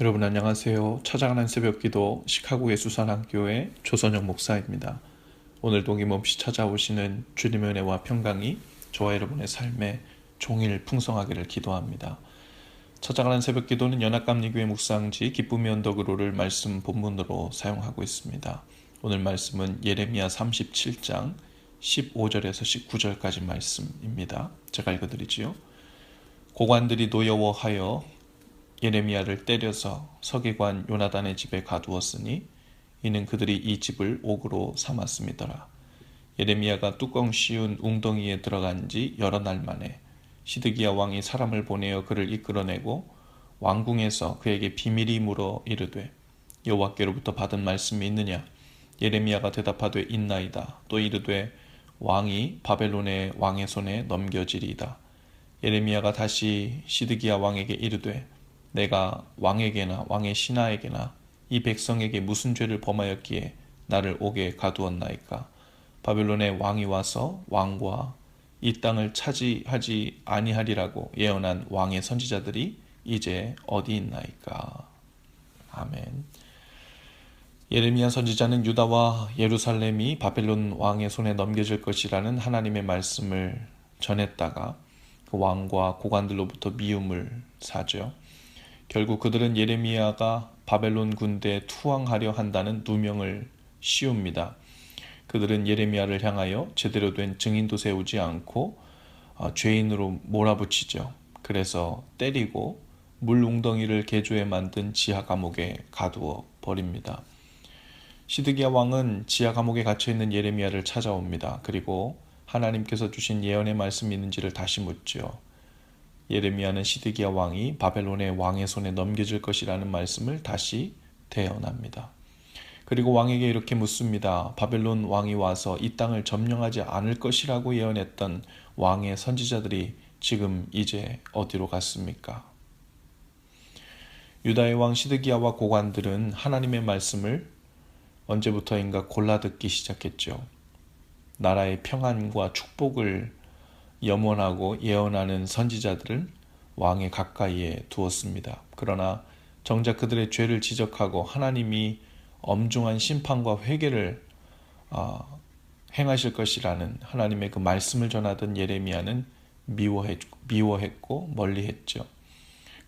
여러분 안녕하세요. 찾아가는 새벽기도 시카고의 수산학교의 조선영 목사입니다. 오늘도 어김없이 찾아오시는 주님의 은혜와 평강이 저와 여러분의 삶에 종일 풍성하기를 기도합니다. 찾아가는 새벽기도는 연합감리교회 묵상지 기쁨의 언덕으로를 말씀 본문으로 사용하고 있습니다. 오늘 말씀은 예레미야 37장 15절에서 19절까지 말씀입니다. 제가 읽어드리지요. 고관들이 노여워하여 예레미야를 때려서 서기관 요나단의 집에 가두었으니 이는 그들이 이 집을 옥으로 삼았음이더라. 예레미야가 뚜껑 씌운 웅덩이에 들어간 지 여러 날 만에 시드기야 왕이 사람을 보내어 그를 이끌어내고 왕궁에서 그에게 비밀이 물어 이르되 여호와께로부터 받은 말씀이 있느냐? 예레미야가 대답하되 있나이다. 또 이르되 왕이 바벨론의 왕의 손에 넘겨지리이다. 예레미야가 다시 시드기야 왕에게 이르되 내가 왕에게나 왕의 신하에게나 이 백성에게 무슨 죄를 범하였기에 나를 옥에 가두었나이까? 바벨론의 왕이 와서 왕과 이 땅을 차지하지 아니하리라고 예언한 왕의 선지자들이 이제 어디 있나이까? 아멘. 예레미야 선지자는 유다와 예루살렘이 바벨론 왕의 손에 넘겨질 것이라는 하나님의 말씀을 전했다가 그 왕과 고관들로부터 미움을 사죠. 결국 그들은 예레미야가 바벨론 군대에 투항하려 한다는 누명을 씌웁니다. 그들은 예레미야를 향하여 제대로 된 증인도 세우지 않고 죄인으로 몰아붙이죠. 그래서 때리고 물 웅덩이를 개조해 만든 지하 감옥에 가두어 버립니다. 시드기야 왕은 지하 감옥에 갇혀있는 예레미야를 찾아옵니다. 그리고 하나님께서 주신 예언의 말씀이 있는지를 다시 묻죠. 예레미야는 시드기야 왕이 바벨론의 왕의 손에 넘겨질 것이라는 말씀을 다시 대언합니다. 그리고 왕에게 이렇게 묻습니다. 바벨론 왕이 와서 이 땅을 점령하지 않을 것이라고 예언했던 왕의 선지자들이 지금 이제 어디로 갔습니까? 유다의 왕 시드기야와 고관들은 하나님의 말씀을 언제부터인가 골라듣기 시작했죠. 나라의 평안과 축복을 염원하고 예언하는 선지자들을 왕의 가까이에 두었습니다. 그러나 정작 그들의 죄를 지적하고 하나님이 엄중한 심판과 회개를 행하실 것이라는 하나님의 그 말씀을 전하던 예레미야는 미워했고 멀리했죠.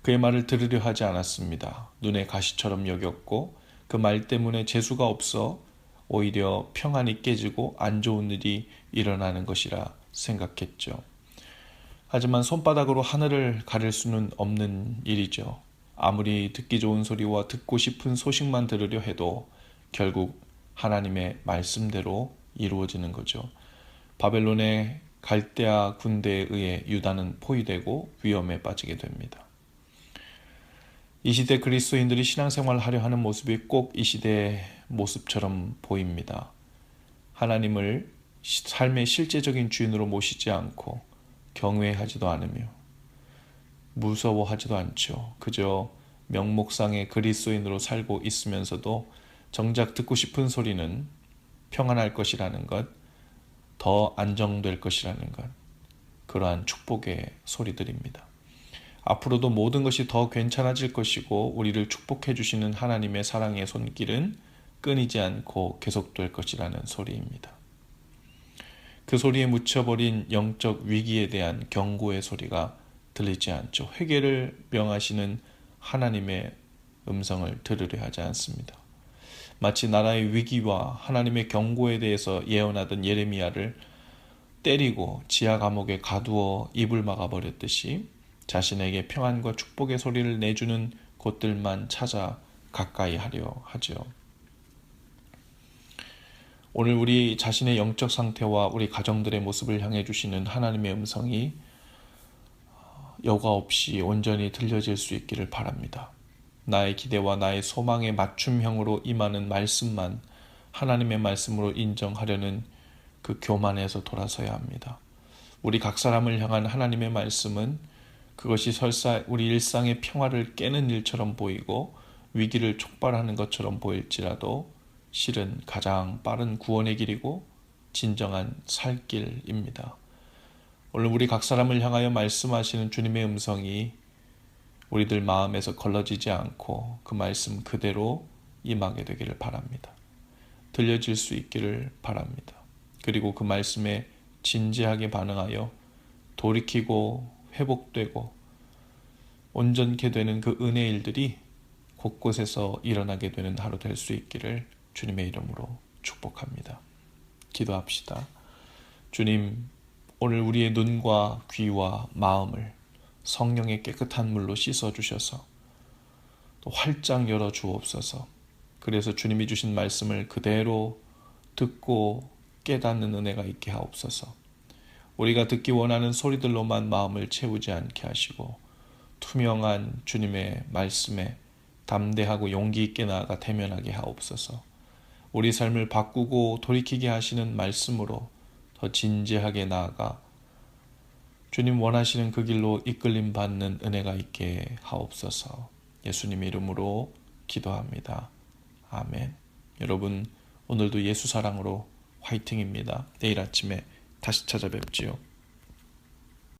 그의 말을 들으려 하지 않았습니다. 눈에 가시처럼 여겼고 그 말 때문에 재수가 없어 오히려 평안이 깨지고 안 좋은 일이 일어나는 것이라 생각했죠. 하지만 손바닥으로 하늘을 가릴 수는 없는 일이죠. 아무리 듣기 좋은 소리와 듣고 싶은 소식만 들으려 해도 결국 하나님의 말씀대로 이루어지는 거죠. 바벨론의 갈대아 군대에 의해 유다는 포위되고 위험에 빠지게 됩니다. 이 시대 그리스도인들이 신앙생활을 하려 하는 모습이 꼭 이 시대의 모습처럼 보입니다. 하나님을 삶의 실제적인 주인으로 모시지 않고 경외하지도 않으며 무서워하지도 않죠. 그저 명목상의 그리스도인으로 살고 있으면서도 정작 듣고 싶은 소리는 평안할 것이라는 것, 더 안정될 것이라는 것, 그러한 축복의 소리들입니다. 앞으로도 모든 것이 더 괜찮아질 것이고 우리를 축복해 주시는 하나님의 사랑의 손길은 끊이지 않고 계속될 것이라는 소리입니다. 그 소리에 묻혀버린 영적 위기에 대한 경고의 소리가 들리지 않죠. 회개를 명하시는 하나님의 음성을 들으려 하지 않습니다. 마치 나라의 위기와 하나님의 경고에 대해서 예언하던 예레미야를 때리고 지하 감옥에 가두어 입을 막아버렸듯이 자신에게 평안과 축복의 소리를 내주는 곳들만 찾아 가까이 하려 하죠. 오늘 우리 자신의 영적 상태와 우리 가정들의 모습을 향해 주시는 하나님의 음성이 여과 없이 온전히 들려질 수 있기를 바랍니다. 나의 기대와 나의 소망에 맞춤형으로 임하는 말씀만 하나님의 말씀으로 인정하려는 그 교만에서 돌아서야 합니다. 우리 각 사람을 향한 하나님의 말씀은 그것이 설사 우리 일상의 평화를 깨는 일처럼 보이고 위기를 촉발하는 것처럼 보일지라도 실은 가장 빠른 구원의 길이고 진정한 살 길입니다. 오늘 우리 각 사람을 향하여 말씀하시는 주님의 음성이 우리들 마음에서 걸러지지 않고 그 말씀 그대로 임하게 되기를 바랍니다. 들려질 수 있기를 바랍니다. 그리고 그 말씀에 진지하게 반응하여 돌이키고 회복되고 온전케 되는 그 은혜의 일들이 곳곳에서 일어나게 되는 하루 될 수 있기를 주님의 이름으로 축복합니다. 기도합시다. 주님, 오늘 우리의 눈과 귀와 마음을 성령의 깨끗한 물로 씻어주셔서 또 활짝 열어주옵소서. 그래서 주님이 주신 말씀을 그대로 듣고 깨닫는 은혜가 있게 하옵소서. 우리가 듣기 원하는 소리들로만 마음을 채우지 않게 하시고 투명한 주님의 말씀에 담대하고 용기 있게 나아가 대면하게 하옵소서. 우리 삶을 바꾸고 돌이키게 하시는 말씀으로 더 진지하게 나아가 주님 원하시는 그 길로 이끌림 받는 은혜가 있게 하옵소서. 예수님의 이름으로 기도합니다. 아멘. 여러분, 오늘도 예수 사랑으로 화이팅입니다. 내일 아침에 다시 찾아뵙지요.